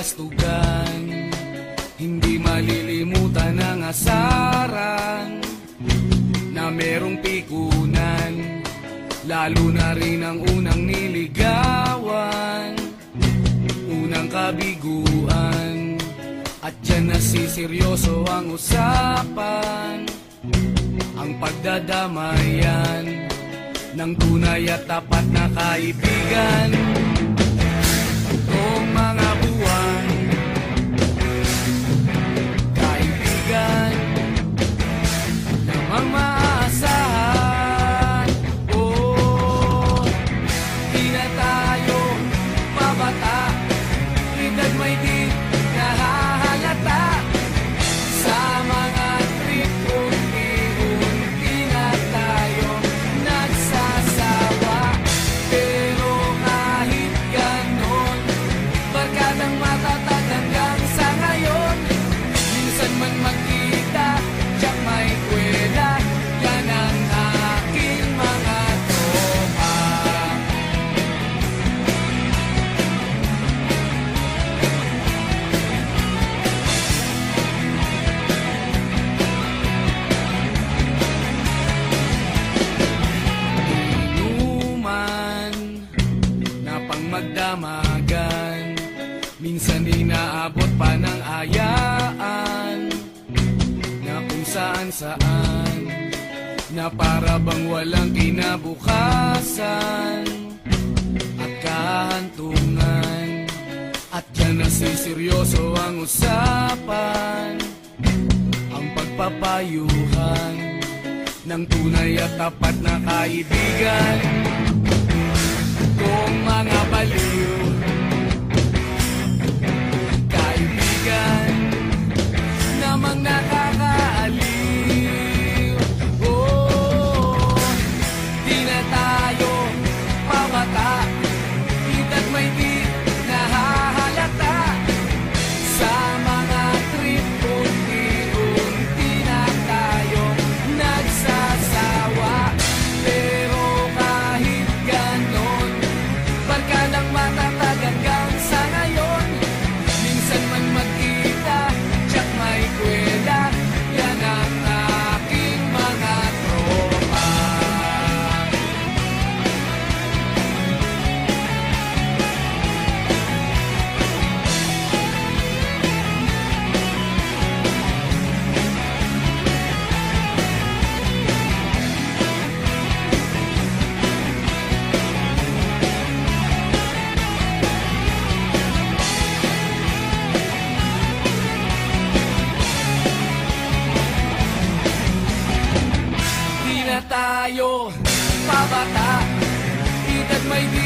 kastugan, hindi malilimutan ang asaran na merong pikunan, lalo na rin ang unang niligawan, unang kabiguan. At dyan nasiseryoso ang usapan, ang pagdadamayan ng tunay at tapat na kaibigan. Kung mga buwan, kaibigan namang maaasahan. Oh, di na tayo mabata, edad may di nahahalata. Sa mga trip, unti-unti na tayo nagsasawa. Pero kahit ganon, barkadang matatag hanggang sa ngayon. Minsan man magkita, tiyak may kwela, yan ang aking mga tropa. Inuman na pang magdamagan, minsan inaabot pa ng ayaan, na kung saan-saan, na para bang walang kinabukasan at kahantungan. At dyan nasiseryoso ang usapan, ang pagpapayuhan ng tunay at tapat na kaibigan. Kung mga baliw, kaibigan namang nakakaaliw. Oh, di na tayo mabata, edad may di nahahalata. Sa mga trip, unti-unti na tayo nagsasawa. Pero kahit ganon, barkadang matatag hanggang sa ngayon. Minsan man magkita, tiyak may kwela, yan ang aking mga tropa. Di na tayo pabata, edad may di